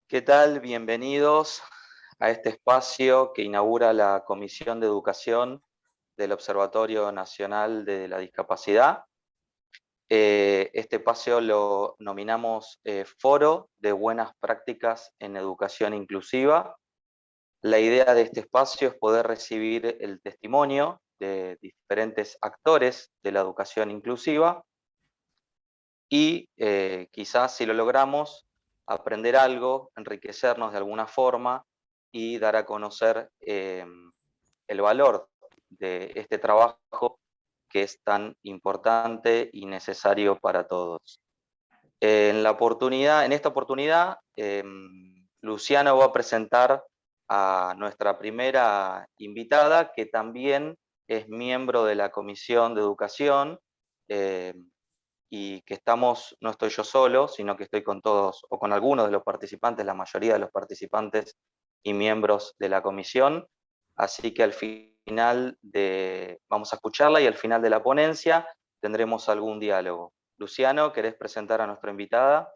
¿Qué tal? Bienvenidos a este espacio que inaugura la Comisión de Educación del Observatorio Nacional de la Discapacidad. Este espacio lo nominamos Foro de Buenas Prácticas en Educación Inclusiva. La idea de este espacio es poder recibir el testimonio de diferentes actores de la educación inclusiva y quizás, si lo logramos, aprender algo, enriquecernos de alguna forma y dar a conocer el valor de este trabajo que es tan importante y necesario para todos. En esta oportunidad, Luciano va a presentar a nuestra primera invitada, que también es miembro de la Comisión de Educación, y que no estoy yo solo, sino que estoy con todos, o con algunos de los participantes, la mayoría de los participantes y miembros de la comisión. Así que al final vamos a escucharla y al final de la ponencia tendremos algún diálogo. Luciano, ¿querés presentar a nuestra invitada?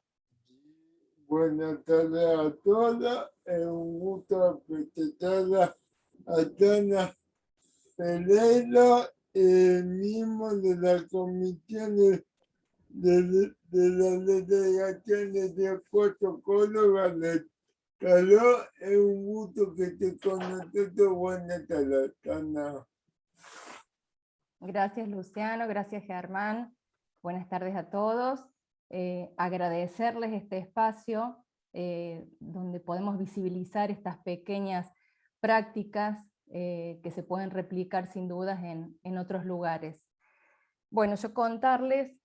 Buenas tardes a todas, es un gusto presentar a Tana Pereira, mismo de la Comisión de la Delegación de Protocolo de Caló. Es un gusto que te conozco. Buenas tardes, Tana. Gracias, Luciano, gracias, Germán. Buenas tardes a todos. Agradecerles este espacio donde podemos visibilizar estas pequeñas prácticas que se pueden replicar sin dudas en otros lugares. Bueno, yo contarles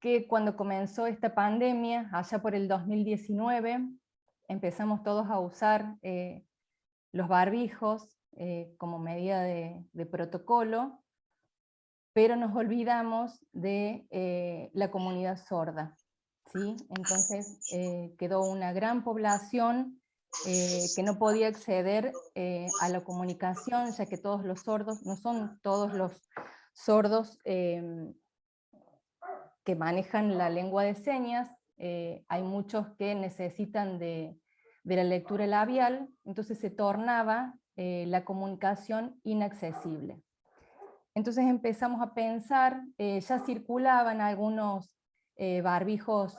que cuando comenzó esta pandemia, allá por el 2019, empezamos todos a usar los barbijos como medida de protocolo, pero nos olvidamos de la comunidad sorda, ¿sí? Entonces quedó una gran población que no podía acceder a la comunicación, ya que todos los sordos, no son todos los sordos que manejan la lengua de señas, hay muchos que necesitan de la lectura labial, entonces se tornaba la comunicación inaccesible. Entonces empezamos a pensar, ya circulaban algunos barbijos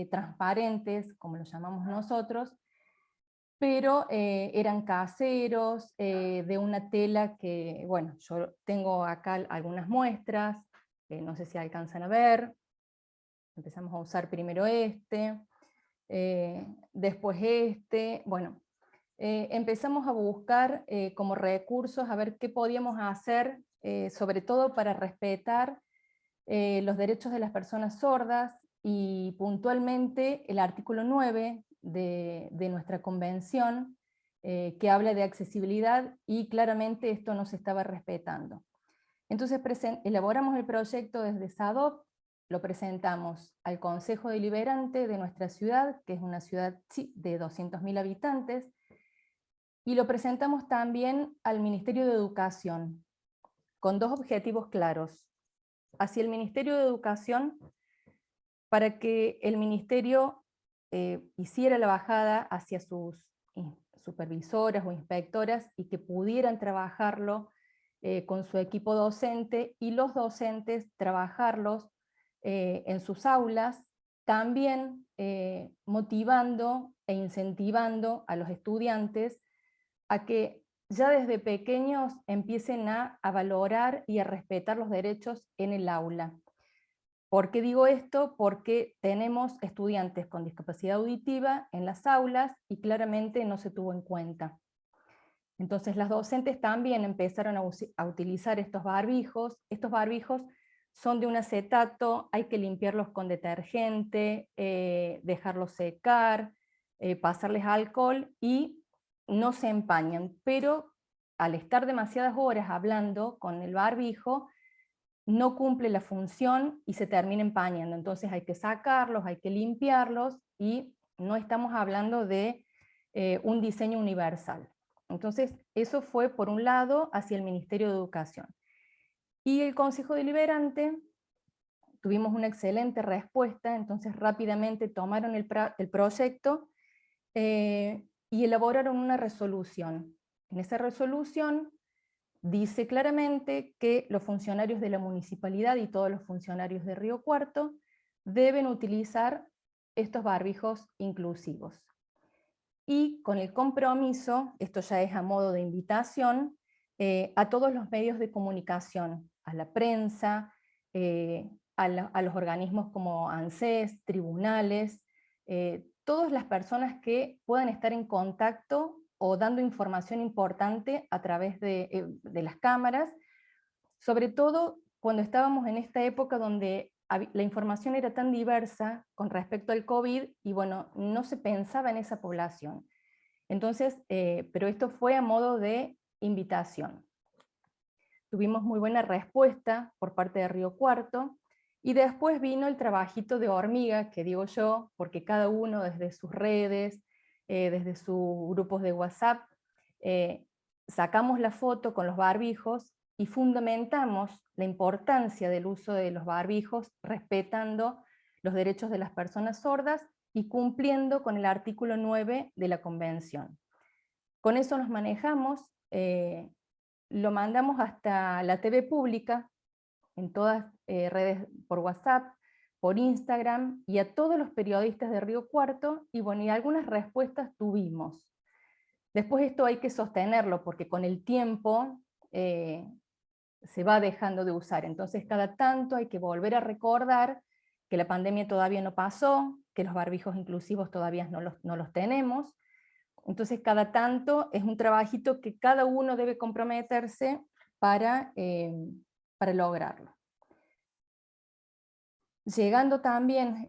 transparentes, como los llamamos nosotros, pero eran caseros, de una tela que, bueno, yo tengo acá algunas muestras, no sé si alcanzan a ver. Empezamos a usar primero después bueno, empezamos a buscar como recursos, a ver qué podíamos hacer, sobre todo para respetar los derechos de las personas sordas, y puntualmente el artículo 9 de nuestra convención, que habla de accesibilidad, y claramente esto no se estaba respetando. Entonces elaboramos el proyecto desde SADOP, lo presentamos al Consejo Deliberante de nuestra ciudad, que es una ciudad de 200.000 habitantes, y lo presentamos también al Ministerio de Educación, con dos objetivos claros. Hacia el Ministerio de Educación, para que el Ministerio hiciera la bajada hacia sus supervisoras o inspectoras, y que pudieran trabajarlo con su equipo docente, y los docentes trabajarlos en sus aulas, también motivando e incentivando a los estudiantes a que ya desde pequeños empiecen a valorar y a respetar los derechos en el aula. ¿Por qué digo esto? Porque tenemos estudiantes con discapacidad auditiva en las aulas y claramente no se tuvo en cuenta. Entonces las docentes también empezaron a utilizar estos barbijos. Estos barbijos son de un acetato, hay que limpiarlos con detergente, dejarlos secar, pasarles alcohol, y no se empañan, pero al estar demasiadas horas hablando con el barbijo, no cumple la función y se termina empañando. Entonces hay que sacarlos, hay que limpiarlos, y no estamos hablando de un diseño universal. Entonces eso fue por un lado hacia el Ministerio de Educación. Y el Consejo Deliberante tuvimos una excelente respuesta, entonces rápidamente tomaron el proyecto y elaboraron una resolución. En esa resolución dice claramente que los funcionarios de la municipalidad y todos los funcionarios de Río Cuarto deben utilizar estos barbijos inclusivos. Y con el compromiso, esto ya es a modo de invitación, a todos los medios de comunicación, a la prensa, a los organismos como ANSES, tribunales, todas las personas que puedan estar en contacto o dando información importante a través de las cámaras, sobre todo cuando estábamos en esta época donde la información era tan diversa con respecto al COVID, y bueno, no se pensaba en esa población. Entonces, pero esto fue a modo de invitación. Tuvimos muy buena respuesta por parte de Río Cuarto, y después vino el trabajito de hormiga, que digo yo, porque cada uno desde sus redes, desde sus grupos de WhatsApp, sacamos la foto con los barbijos y fundamentamos la importancia del uso de los barbijos, respetando los derechos de las personas sordas y cumpliendo con el artículo 9 de la Convención. Con eso nos manejamos, lo mandamos hasta la TV pública, en todas redes por WhatsApp, por Instagram, y a todos los periodistas de Río Cuarto, y bueno, y algunas respuestas tuvimos. Después esto hay que sostenerlo, porque con el tiempo se va dejando de usar, entonces cada tanto hay que volver a recordar que la pandemia todavía no pasó, que los barbijos inclusivos todavía no los tenemos, entonces cada tanto es un trabajito que cada uno debe comprometerse para lograrlo. Llegando también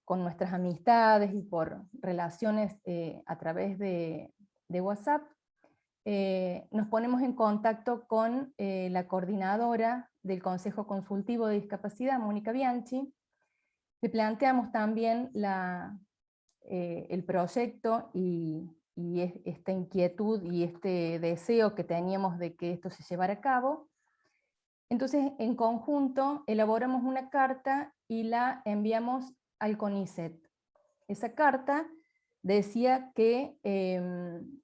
con nuestras amistades y por relaciones a través de WhatsApp, nos ponemos en contacto con la coordinadora del Consejo Consultivo de Discapacidad, Mónica Bianchi. Le planteamos también el proyecto y esta inquietud y este deseo que teníamos de que esto se llevara a cabo. Entonces, en conjunto, elaboramos una carta y la enviamos al CONICET. Esa carta decía que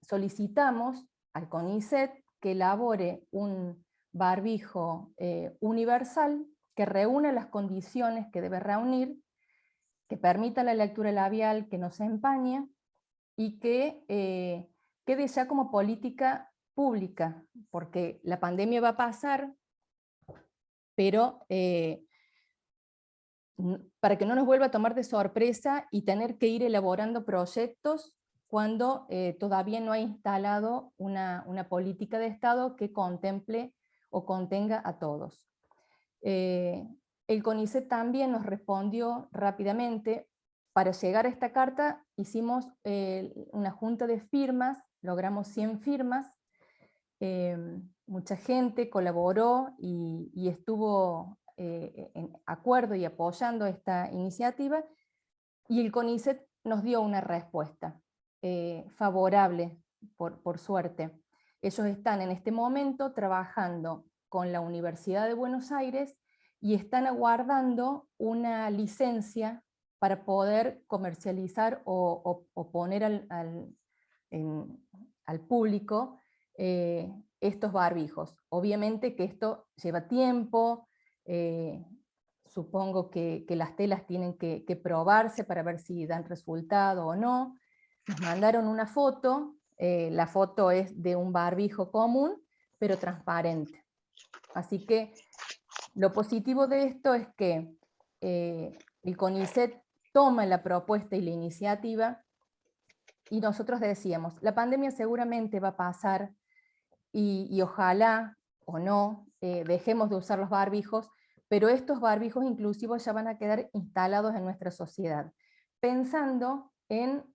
solicitamos al CONICET que elabore un barbijo universal que reúna las condiciones que debe reunir, que permita la lectura labial, que no se empañe, y que quede ya como política pública, porque la pandemia va a pasar, pero para que no nos vuelva a tomar de sorpresa y tener que ir elaborando proyectos cuando todavía no ha instalado una política de Estado que contemple o contenga a todos. El CONICET también nos respondió rápidamente. Para llegar a esta carta hicimos una junta de firmas, logramos 100 firmas, mucha gente colaboró y estuvo en acuerdo y apoyando esta iniciativa, y el CONICET nos dio una respuesta favorable, por suerte. Ellos están en este momento trabajando con la Universidad de Buenos Aires y están aguardando una licencia para poder comercializar o poner al público estos barbijos. Obviamente que esto lleva tiempo, supongo que las telas tienen que probarse para ver si dan resultado o no. Nos mandaron una foto, la foto es de un barbijo común, pero transparente. Así que lo positivo de esto es que el CONICET toma la propuesta y la iniciativa, y nosotros decíamos, la pandemia seguramente va a pasar, y ojalá o no dejemos de usar los barbijos, pero estos barbijos inclusivos ya van a quedar instalados en nuestra sociedad. Pensando en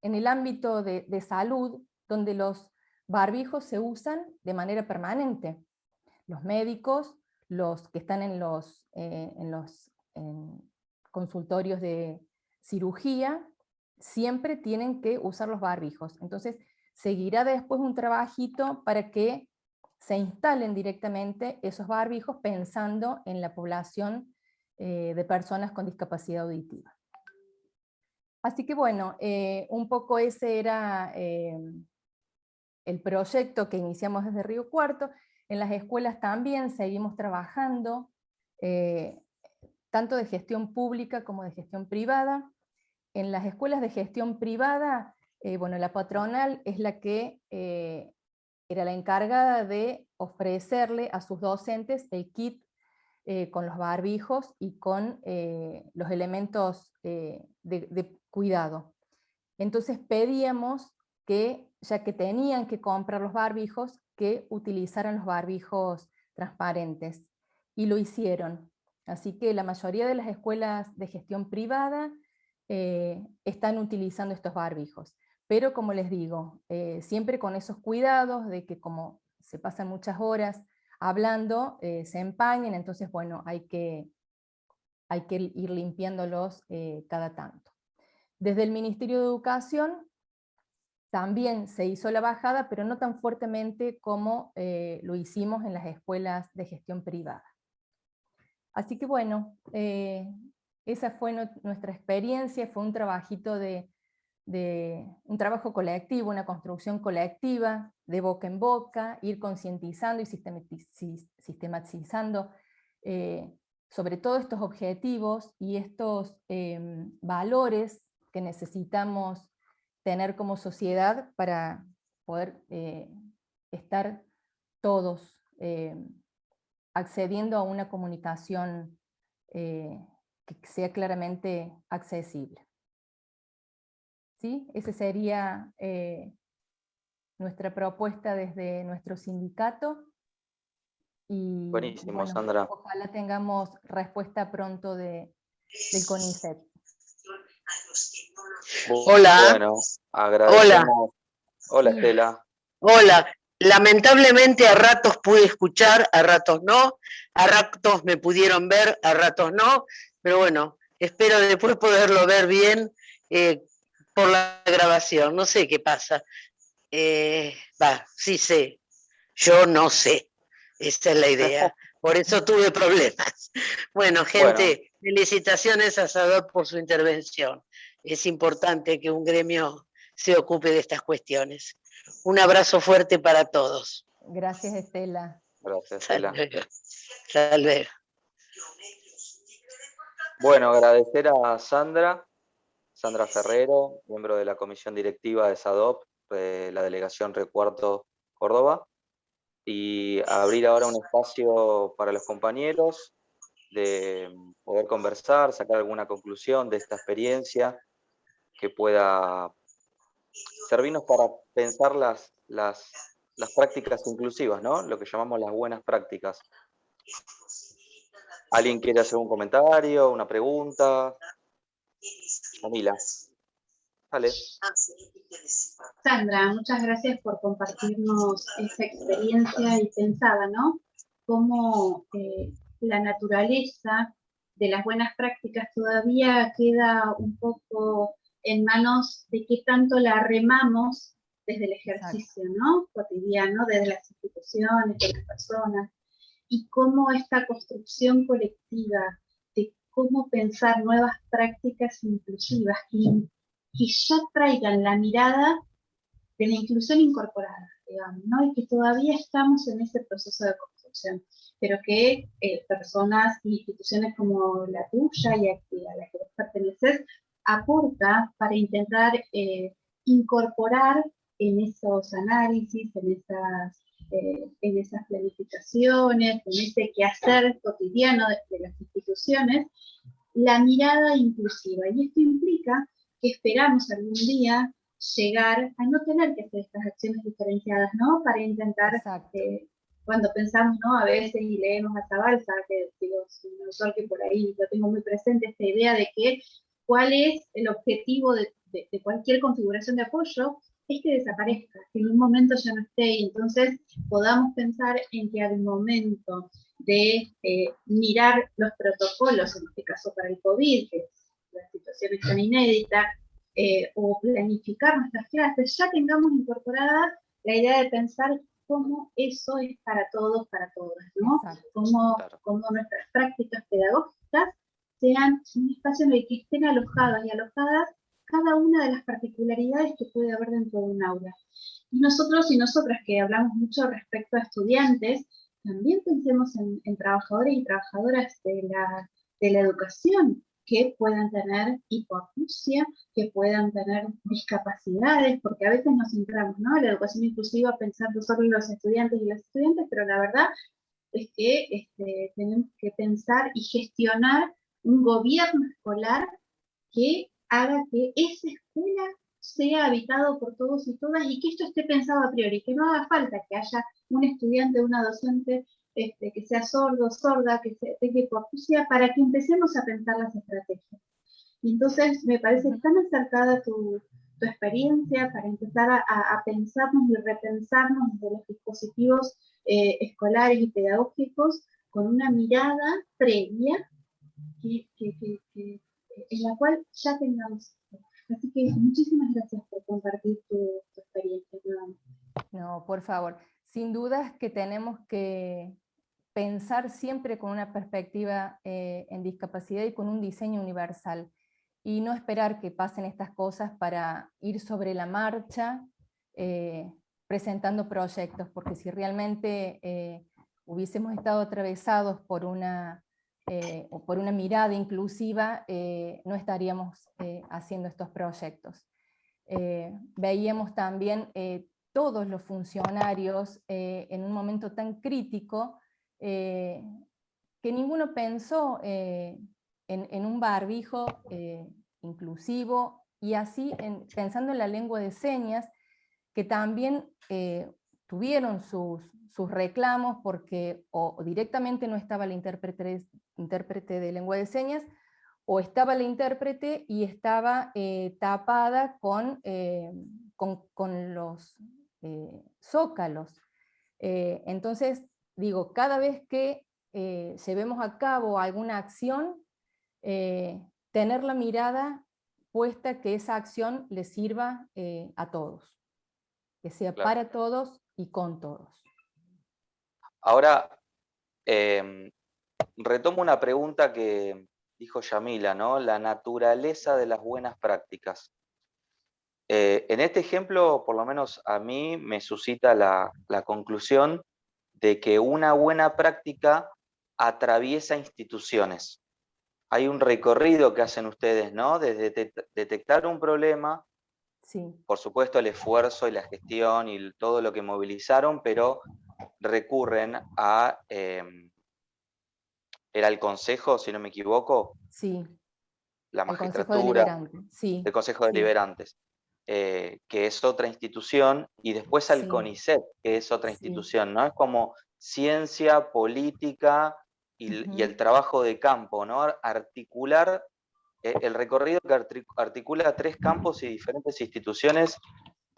el ámbito de salud, donde los barbijos se usan de manera permanente. Los médicos, los que están en los consultorios de cirugía, siempre tienen que usar los barbijos. Entonces, seguirá después un trabajito para que se instalen directamente esos barbijos pensando en la población de personas con discapacidad auditiva. Así que bueno, un poco ese era el proyecto que iniciamos desde Río Cuarto. En las escuelas también seguimos trabajando, tanto de gestión pública como de gestión privada. En las escuelas de gestión privada, bueno, la patronal es la que era la encargada de ofrecerle a sus docentes el kit con los barbijos y con los elementos de cuidado. Entonces pedíamos que, ya que tenían que comprar los barbijos, que utilizaran los barbijos transparentes, y lo hicieron. Así que la mayoría de las escuelas de gestión privada están utilizando estos barbijos. Pero como les digo, siempre con esos cuidados de que como se pasan muchas horas hablando, se empañen, entonces bueno, hay que ir limpiándolos cada tanto. Desde el Ministerio de Educación también se hizo la bajada, pero no tan fuertemente como lo hicimos en las escuelas de gestión privada. Así que bueno, esa fue nuestra experiencia, fue un trabajito un trabajo colectivo, una construcción colectiva, de boca en boca, ir concientizando y sistematizando sobre todo estos objetivos y estos valores que necesitamos tener como sociedad para poder estar todos accediendo a una comunicación que sea claramente accesible. ¿Sí? Esa sería nuestra propuesta desde nuestro sindicato. Y Buenísimo, bueno, Sandra. ojalá tengamos respuesta pronto del CONICET. Hola. Bueno, agradecemos. Hola, Sí. Estela. Hola, lamentablemente a ratos pude escuchar, a ratos no, a ratos me pudieron ver, a ratos no, pero bueno, espero después poderlo ver bien por la grabación, no sé qué pasa. Sí sé, yo no sé, esa es la idea, por eso tuve problemas. Bueno, gente, felicitaciones a SADOT por su intervención. Es importante que un gremio se ocupe de estas cuestiones. Un abrazo fuerte para todos. Gracias, Estela. Gracias, Hasta Estela. luego. Hasta luego. Bueno, agradecer a Sandra Ferrero, miembro de la comisión directiva de SADOP, de la delegación Río Cuarto, Córdoba, y abrir ahora un espacio para los compañeros de poder conversar, sacar alguna conclusión de esta experiencia que pueda servirnos para pensar las prácticas inclusivas, ¿no? Lo que llamamos las buenas prácticas. ¿Alguien quiere hacer un comentario, una pregunta? Camila. Dale. Sandra, muchas gracias por compartirnos esa experiencia y pensada, ¿no? Cómo la naturaleza de las buenas prácticas todavía queda un poco en manos de qué tanto la remamos desde el ejercicio, ¿no? Cotidiano, desde las instituciones, de las personas, y cómo esta construcción colectiva de cómo pensar nuevas prácticas inclusivas que ya traigan la mirada de la inclusión incorporada, digamos, ¿no? Y que todavía estamos en ese proceso de construcción, pero que personas e instituciones como la tuya y a la que vos perteneces aporta para intentar incorporar en esos análisis, en esas planificaciones, en ese quehacer cotidiano de las instituciones, la mirada inclusiva. Y esto implica que esperamos algún día llegar a no tener que hacer estas acciones diferenciadas, ¿no? Para intentar, cuando pensamos, ¿no? A veces y leemos a Zabalza, que digo, es un autor que por ahí lo tengo muy presente, esta idea de que cuál es el objetivo de cualquier configuración de apoyo, es que desaparezca, que en un momento ya no esté, y entonces podamos pensar en que al momento de mirar los protocolos, en este caso para el COVID, que la situación es tan inédita, o planificar nuestras clases, ya tengamos incorporada la idea de pensar cómo eso es para todos, para todas, ¿no? Cómo nuestras prácticas pedagógicas sean un espacio en el que estén alojadas y alojadas cada una de las particularidades que puede haber dentro de un aula. Y nosotros y nosotras que hablamos mucho respecto a estudiantes, también pensemos en trabajadores y trabajadoras de la educación que puedan tener hipoacusia, que puedan tener discapacidades, porque a veces nos centramos, ¿no?, en la educación inclusiva pensando solo en los estudiantes y las estudiantes, pero la verdad es que tenemos que pensar y gestionar un gobierno escolar que haga que esa escuela sea habitado por todos y todas y que esto esté pensado a priori, que no haga falta que haya un estudiante, una docente que sea sordo, sorda, que tenga hipoacusia, para que empecemos a pensar las estrategias. Y entonces me parece tan acertada tu experiencia para empezar a pensarnos y repensarnos desde los dispositivos escolares y pedagógicos con una mirada previa en la cual ya tengamos. Así que muchísimas gracias por compartir tu experiencia nuevamente. No, por favor. Sin dudas que tenemos que pensar siempre con una perspectiva en discapacidad y con un diseño universal. Y no esperar que pasen estas cosas para ir sobre la marcha presentando proyectos, porque si realmente hubiésemos estado atravesados por una mirada inclusiva, no estaríamos haciendo estos proyectos. Veíamos también todos los funcionarios en un momento tan crítico que ninguno pensó en un barbijo inclusivo, y así pensando en la lengua de señas, que también tuvieron sus reclamos porque o directamente no estaba el intérprete de lengua de señas, o estaba la intérprete y estaba tapada con los zócalos. Entonces, digo, cada vez que llevemos a cabo alguna acción, tener la mirada puesta que esa acción le sirva a todos, que sea Claro. para todos y con todos. Ahora, retomo una pregunta que dijo Yamila, ¿no? La naturaleza de las buenas prácticas. En este ejemplo, por lo menos a mí, me suscita la conclusión de que una buena práctica atraviesa instituciones. Hay un recorrido que hacen ustedes, ¿no? Desde detectar un problema, Sí. por supuesto el esfuerzo y la gestión y todo lo que movilizaron, pero recurren a, era el Consejo, si no me equivoco, Sí, la el Consejo magistratura, Deliberante, sí. el Consejo Sí, Deliberantes, que es otra institución, y después al sí, CONICET, que es otra sí. institución, ¿no? Es como ciencia, política y el trabajo de campo, ¿no? Articular el recorrido que articula 3 campos y diferentes instituciones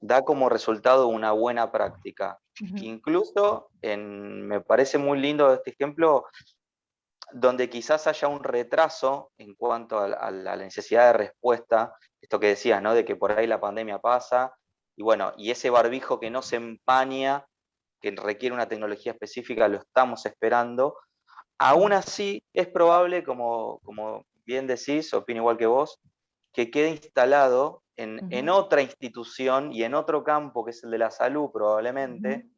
da como resultado una buena práctica. Incluso, me parece muy lindo este ejemplo, donde quizás haya un retraso en cuanto a la necesidad de respuesta, esto que decías, ¿no? De que por ahí la pandemia pasa, y bueno, y ese barbijo que no se empaña, que requiere una tecnología específica, lo estamos esperando. Aún así, es probable, como bien decís, opino igual que vos, que quede instalado en otra institución y en otro campo, que es el de la salud probablemente,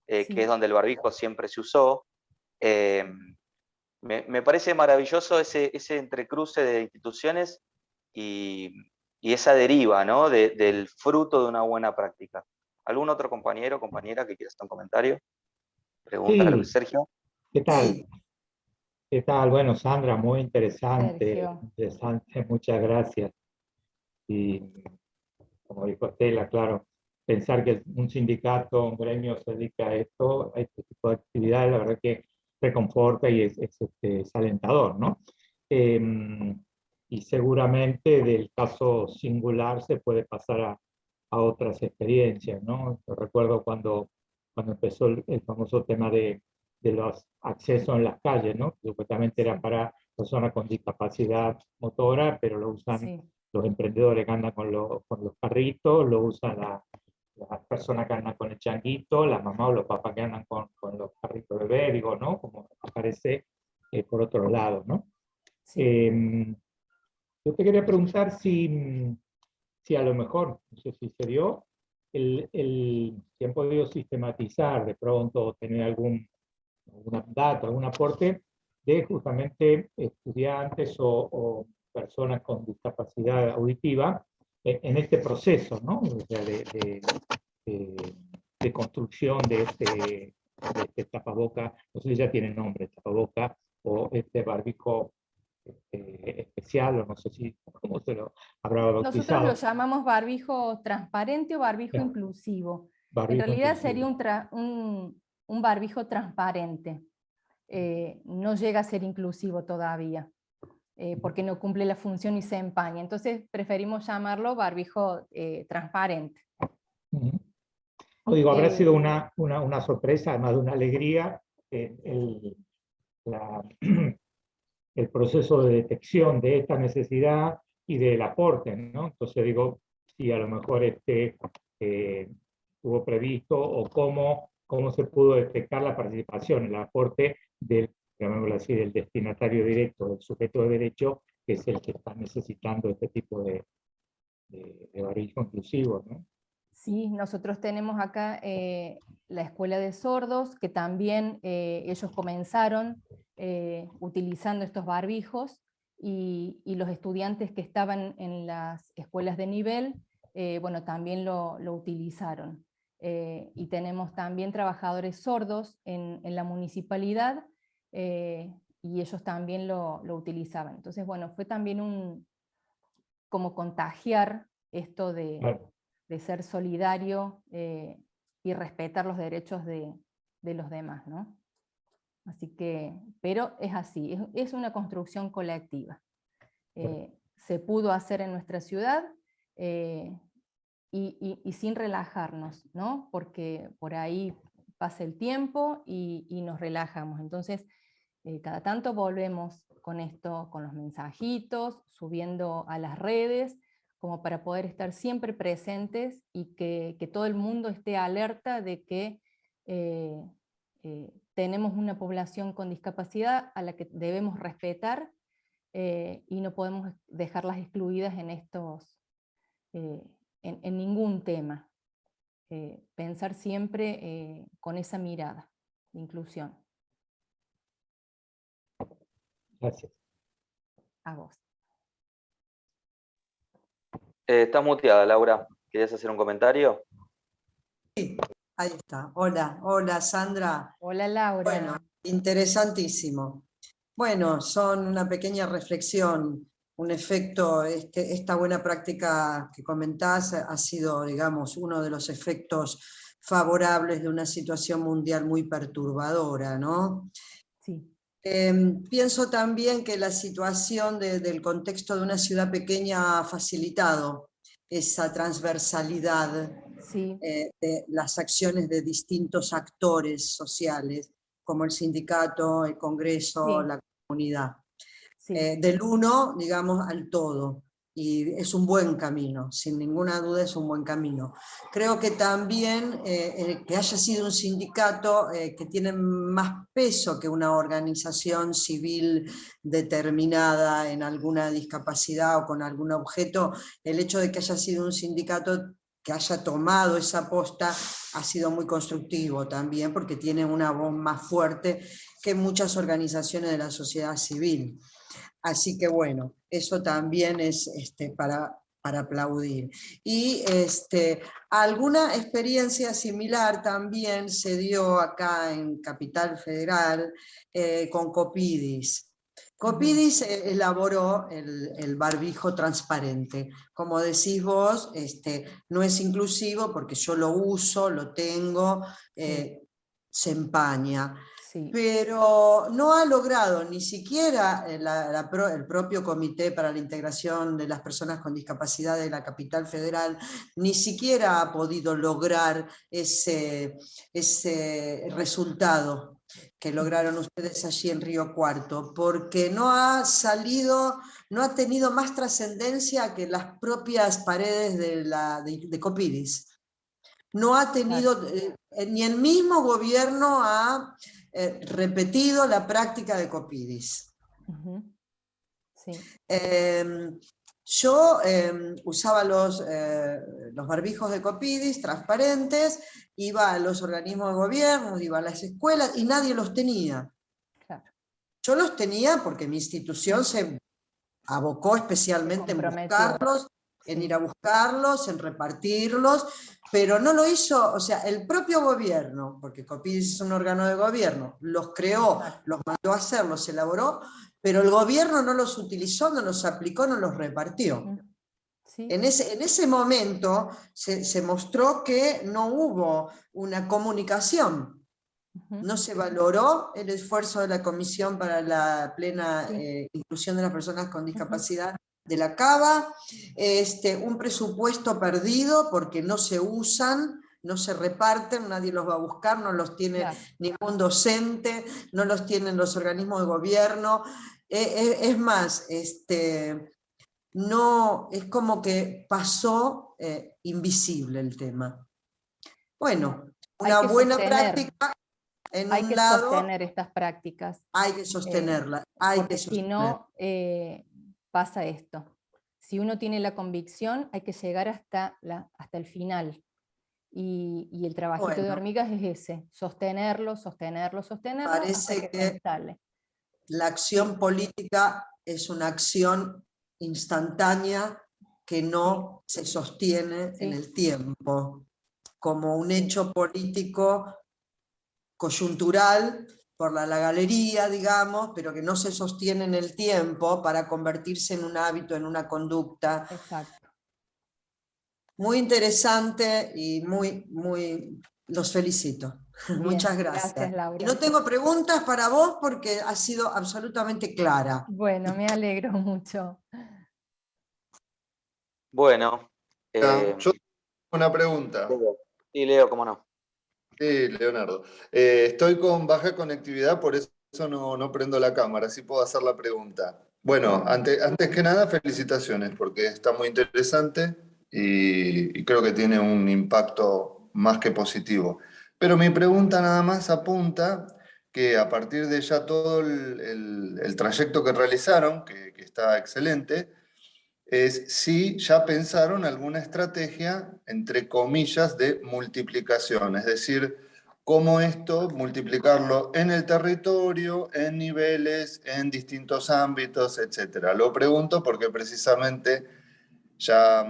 Sí. que es donde el barbijo siempre se usó. Me parece maravilloso ese entrecruce de instituciones y esa deriva, ¿no? del fruto de una buena práctica. ¿Algún otro compañero o compañera que quiera hacer un comentario? Pregunta, Sí, Sergio. ¿qué tal? ¿Qué tal? Bueno, Sandra, muy interesante, Sergio. interesante, muchas gracias. Y como dijo Estela, claro, pensar que un sindicato, un gremio se dedica a esto, a este tipo de actividades, la verdad que reconforta y es alentador, ¿no? Y seguramente del caso singular se puede pasar a otras experiencias, ¿no? Yo recuerdo cuando empezó el famoso tema de los accesos en las calles, ¿no? Supuestamente era para personas con discapacidad motora, pero lo usan Sí. los emprendedores que andan con los carritos, lo usan las personas que andan con el changuito, las mamás o los papás que andan con los carritos de bebé, digo, ¿no? Como aparece por otro lado, ¿no? Sí. Yo te quería preguntar si a lo mejor, no sé si se dio, si han podido sistematizar de pronto, o tener alguna data, algún aporte de justamente estudiantes o personas con discapacidad auditiva en este proceso, ¿no? O sea, de construcción de este tapaboca, no sé si ya tiene nombre, tapaboca, o este barbijo especial, o no sé si cómo se lo habrá Nosotros lo bautizado. llamamos barbijo transparente o barbijo Ya, inclusivo. En barbijo realidad inclusivo. sería un barbijo transparente. No llega a ser inclusivo todavía, porque no cumple la función y se empaña. Entonces preferimos llamarlo barbijo transparente. O digo, habrá sido una sorpresa, además de una alegría, la, el proceso de detección de esta necesidad y del aporte, ¿no? Entonces digo, si a lo mejor hubo previsto o cómo se pudo detectar la participación, el aporte del, llamémoslo así, del destinatario directo, del sujeto de derecho, que es el que está necesitando este tipo de barbijo inclusivo, ¿no? Sí, nosotros tenemos acá la Escuela de Sordos, que también ellos comenzaron utilizando estos barbijos, y los estudiantes que estaban en las escuelas de nivel, bueno, también lo utilizaron. Y tenemos también trabajadores sordos en la municipalidad, y ellos también lo utilizaban. Entonces, bueno, fue también como contagiar esto Claro. de ser solidario y respetar los derechos de los demás, ¿no? Así que, pero es así, es una construcción colectiva. Se pudo hacer en nuestra ciudad y sin relajarnos, ¿no? Porque por ahí pasa el tiempo y nos relajamos. Entonces, cada tanto volvemos con esto, con los mensajitos, subiendo a las redes, como para poder estar siempre presentes y que todo el mundo esté alerta de que tenemos una población con discapacidad a la que debemos respetar, y no podemos dejarlas excluidas en en ningún tema. Pensar siempre con esa mirada de inclusión. Gracias. A vos. Está muteada, Laura. ¿Querías hacer un comentario? Sí, ahí está. Hola, hola Sandra. Hola Laura. Bueno, interesantísimo. Bueno, son una pequeña reflexión, un efecto, esta buena práctica que comentás ha sido, digamos, uno de los efectos favorables de una situación mundial muy perturbadora, ¿no? Sí. Pienso también que la situación del contexto de una ciudad pequeña ha facilitado esa transversalidad Sí. de las acciones de distintos actores sociales, como el sindicato, el Congreso, Sí. la comunidad. Sí. Del uno, digamos, al todo. Y es un buen camino, sin ninguna duda es un buen camino. Creo que también que haya sido un sindicato que tiene más peso que una organización civil determinada en alguna discapacidad o con algún objeto, el hecho de que haya sido un sindicato que haya tomado esa posta ha sido muy constructivo también, porque tiene una voz más fuerte que muchas organizaciones de la sociedad civil. Así que bueno, eso también es para aplaudir. Y alguna experiencia similar también se dio acá en Capital Federal con Copidis. Copidis elaboró el barbijo transparente. Como decís vos, no es inclusivo porque yo lo uso, lo tengo, se empaña. Sí. Pero no ha logrado ni siquiera el propio Comité para la Integración de las Personas con Discapacidad de la Capital Federal, ni siquiera ha podido lograr ese resultado que lograron ustedes allí en Río Cuarto, porque no ha salido, no ha tenido más trascendencia que las propias paredes de Copidis. No ha tenido, ni el mismo gobierno ha repetido la práctica de Copidis. Sí. Yo usaba los barbijos de Copidis transparentes, iba a los organismos de gobierno, iba a las escuelas y nadie los tenía. Claro. Yo los tenía porque mi institución se abocó especialmente en buscarlos, en ir a buscarlos, en repartirlos, pero no lo hizo, o sea, el propio gobierno, porque Copidis es un órgano de gobierno, los creó, los mandó a hacer, los elaboró, pero el gobierno no los utilizó, no los aplicó, no los repartió. Sí. En ese momento se mostró que no hubo una comunicación, no se valoró el esfuerzo de la Comisión para la Plena Inclusión de las Personas con Discapacidad de la CABA, un presupuesto perdido porque no se usan, no se reparten, nadie los va a buscar, no los tiene ningún docente, no los tienen los organismos de gobierno. Es más, no, es como que pasó invisible el tema. Bueno, una buena práctica en hay un que lado, sostener estas prácticas. hay que sostenerla, Porque si no, pasa esto. Si uno tiene la convicción, hay que llegar hasta el final. Y el trabajito de hormigas es ese, sostenerlo, sostenerlo, sostenerlo, hasta que se instale. La acción política es una acción instantánea que no se sostiene en el tiempo, como un hecho político coyuntural por la galería, digamos, pero que no se sostiene en el tiempo para convertirse en un hábito, en una conducta. Exacto. Muy interesante y los felicito. Bien, muchas gracias. Gracias, Laura. Y no tengo preguntas para vos porque has sido absolutamente clara. Bueno, me alegro mucho. Bueno. Yo tengo una pregunta. Sí, Leo, cómo no. Sí, Leonardo. Estoy con baja conectividad, por eso no prendo la cámara, así puedo hacer la pregunta. Bueno, antes que nada, felicitaciones, porque está muy interesante y creo que tiene un impacto más que positivo. Pero mi pregunta nada más apunta que a partir de ya todo el trayecto que realizaron, que está excelente, es si ya pensaron alguna estrategia, entre comillas, de multiplicación, es decir, cómo esto, multiplicarlo en el territorio, en niveles, en distintos ámbitos, etc. Lo pregunto porque precisamente ya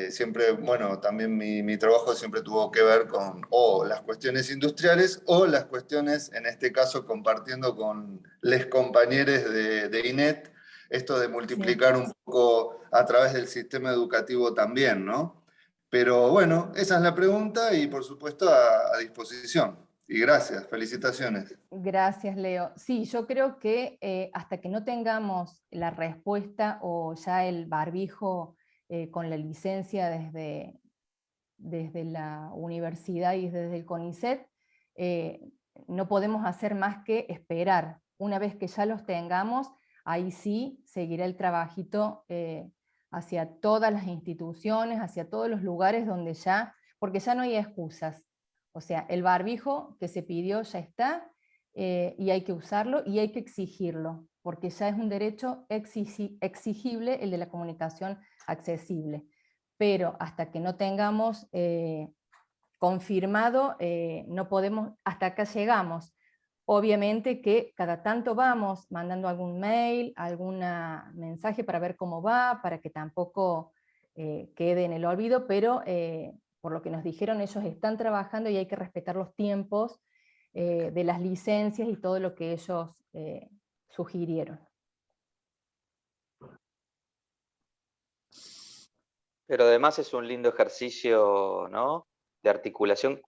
siempre, bueno, también mi trabajo siempre tuvo que ver con o las cuestiones industriales o las cuestiones, en este caso, compartiendo con les compañeros de INET, esto de multiplicar un poco a través del sistema educativo también, ¿no? Pero bueno, esa es la pregunta y por supuesto a disposición. Y gracias, felicitaciones. Gracias, Leo. Sí, yo creo que hasta que no tengamos la respuesta o ya el barbijo con la licencia desde la universidad y desde el CONICET, no podemos hacer más que esperar. Una vez que ya los tengamos, ahí sí seguirá el trabajito hacia todas las instituciones, hacia todos los lugares donde porque ya no hay excusas. O sea, el barbijo que se pidió ya está, y hay que usarlo y hay que exigirlo, porque ya es un derecho exigible el de la comunicación accesible. Pero hasta que no tengamos confirmado, no podemos, hasta acá llegamos. Obviamente que cada tanto vamos mandando algún mail, algún mensaje para ver cómo va, para que tampoco quede en el olvido, pero por lo que nos dijeron, ellos están trabajando y hay que respetar los tiempos de las licencias y todo lo que ellos sugirieron. Pero además es un lindo ejercicio, ¿no?, de articulación,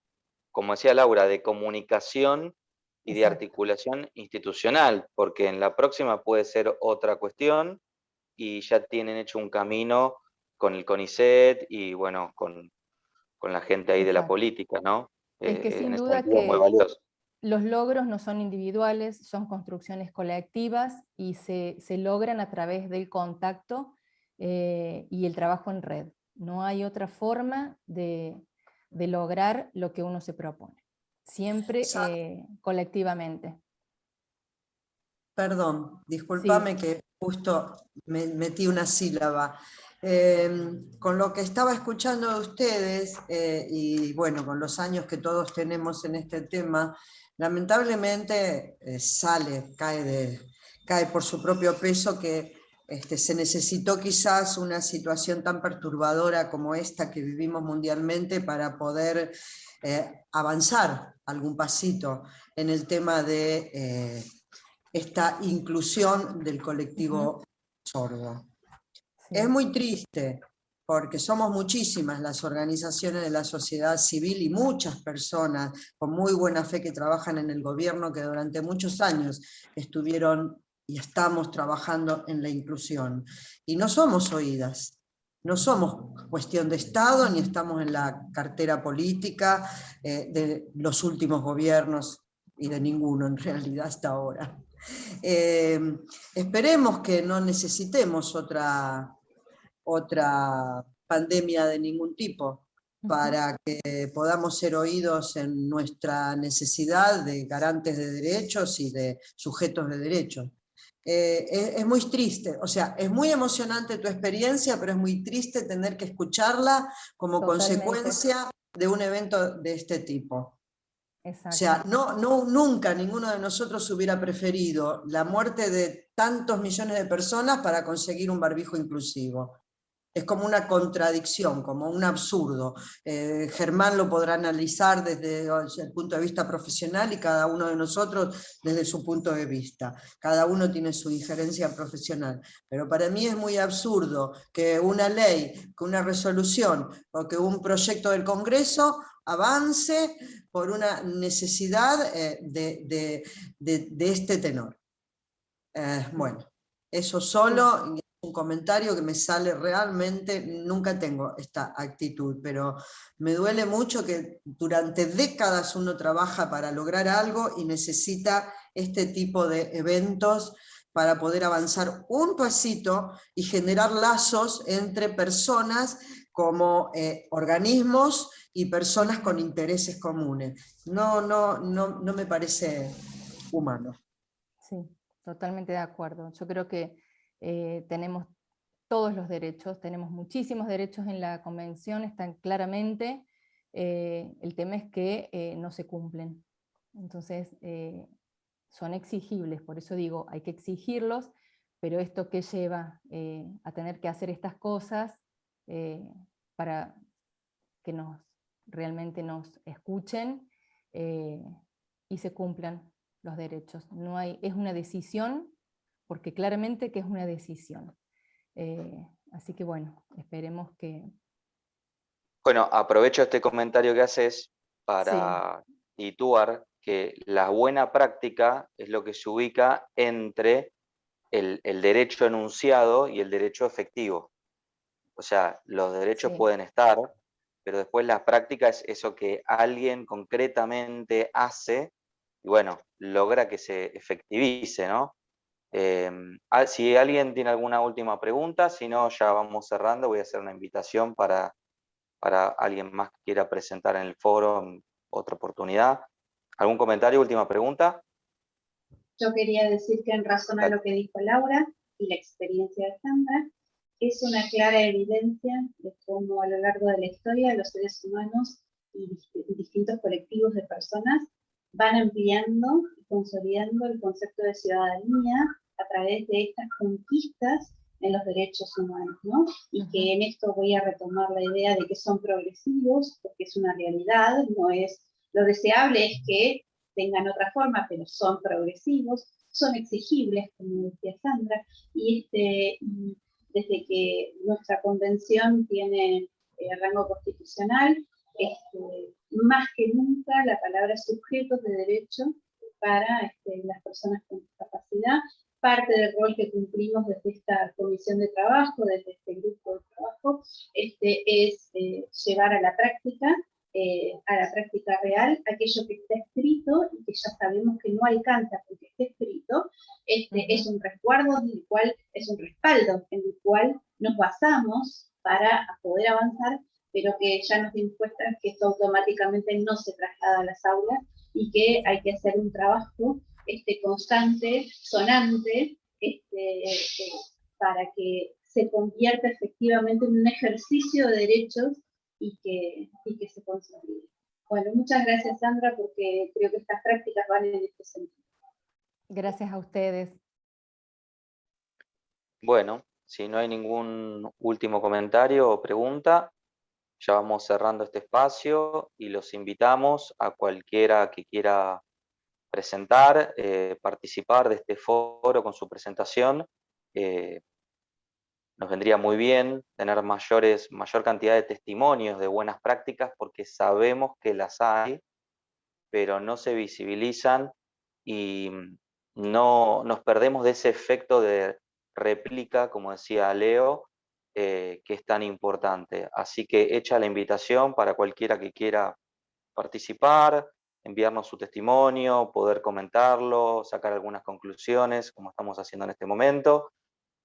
como decía Laura, de comunicación y de articulación institucional, porque en la próxima puede ser otra cuestión y ya tienen hecho un camino con el CONICET y bueno, con la gente ahí de la política, ¿no? Es que sin en ese duda sentido es muy que valioso. los logros no son individuales, son construcciones colectivas y se logran a través del contacto y el trabajo en red. No hay otra forma de lograr lo que uno se propone. Siempre colectivamente. Perdón, discúlpame que justo me metí una sílaba. Con lo que estaba escuchando de ustedes, y bueno, con los años que todos tenemos en este tema, lamentablemente cae por su propio peso que se necesitó quizás una situación tan perturbadora como esta que vivimos mundialmente para poder avanzar algún pasito en el tema de esta inclusión del colectivo sordo. Sí. Es muy triste porque somos muchísimas las organizaciones de la sociedad civil y muchas personas con muy buena fe que trabajan en el gobierno que durante muchos años estuvieron y estamos trabajando en la inclusión. Y no somos oídas. No somos cuestión de Estado ni estamos en la cartera política de los últimos gobiernos y de ninguno en realidad hasta ahora. Esperemos que no necesitemos otra pandemia de ningún tipo para que podamos ser oídos en nuestra necesidad de garantes de derechos y de sujetos de derechos. Es muy triste, o sea, es muy emocionante tu experiencia, pero es muy triste tener que escucharla como Totalmente. consecuencia de un evento de este tipo. Exacto. O sea, nunca ninguno de nosotros hubiera preferido la muerte de tantos millones de personas para conseguir un barbijo inclusivo. Es como una contradicción, como un absurdo. Germán lo podrá analizar desde el punto de vista profesional y cada uno de nosotros desde su punto de vista. Cada uno tiene su injerencia profesional. Pero para mí es muy absurdo que una ley, que una resolución o que un proyecto del Congreso avance por una necesidad de este tenor. Bueno, eso solo... un comentario que me sale realmente, nunca tengo esta actitud, pero me duele mucho que durante décadas uno trabaja para lograr algo y necesita este tipo de eventos para poder avanzar un pasito y generar lazos entre personas como organismos y personas con intereses comunes. No me parece humano. Sí, totalmente de acuerdo. Yo creo que tenemos todos los derechos, tenemos muchísimos derechos en la convención, están claramente, el tema es que no se cumplen. Entonces, son exigibles, por eso digo, hay que exigirlos, pero esto que lleva a tener que hacer estas cosas para que realmente nos escuchen y se cumplan los derechos. Es una decisión, porque claramente que es una decisión. Así que bueno, esperemos que... Bueno, aprovecho este comentario que haces para situar que la buena práctica es lo que se ubica entre el derecho enunciado y el derecho efectivo. O sea, los derechos pueden estar, pero después la práctica es eso que alguien concretamente hace y bueno, logra que se efectivice, ¿no? Si alguien tiene alguna última pregunta, si no, ya vamos cerrando, voy a hacer una invitación para alguien más que quiera presentar en el foro en otra oportunidad. ¿Algún comentario, última pregunta? Yo quería decir que en razón a lo que dijo Laura y la experiencia de Sandra, es una clara evidencia de cómo a lo largo de la historia los seres humanos y distintos colectivos de personas van ampliando y consolidando el concepto de ciudadanía a través de estas conquistas en los derechos humanos, ¿no? Y que en esto voy a retomar la idea de que son progresivos, porque es una realidad, no es, lo deseable es que tengan otra forma, pero son progresivos, son exigibles, como decía Sandra, y desde que nuestra convención tiene rango constitucional, más que nunca la palabra sujetos de derecho para las personas con discapacidad. Parte del rol que cumplimos desde esta comisión de trabajo, desde este grupo de trabajo, es llevar a la práctica real aquello que está escrito y que ya sabemos que no alcanza porque está escrito. Es un resguardo del cual, es un respaldo en el cual nos basamos para poder avanzar, pero que ya nos dimos cuenta que esto automáticamente no se traslada a las aulas y que hay que hacer un trabajo constante, sonante, para que se convierta efectivamente en un ejercicio de derechos y que se consolide. Bueno, muchas gracias, Sandra, porque creo que estas prácticas van en este sentido. Gracias a ustedes. Bueno, si no hay ningún último comentario o pregunta, ya vamos cerrando este espacio y los invitamos a cualquiera que quiera presentar, participar de este foro con su presentación. Nos vendría muy bien tener mayor cantidad de testimonios de buenas prácticas porque sabemos que las hay, pero no se visibilizan y no nos perdemos de ese efecto de réplica, como decía Leo, que es tan importante. Así que hecha la invitación para cualquiera que quiera participar, enviarnos su testimonio, poder comentarlo, sacar algunas conclusiones, como estamos haciendo en este momento.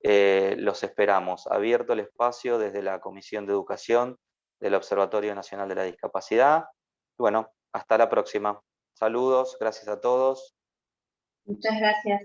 Los esperamos. Abierto el espacio desde la Comisión de Educación del Observatorio Nacional de la Discapacidad. Bueno, hasta la próxima. Saludos, gracias a todos. Muchas gracias.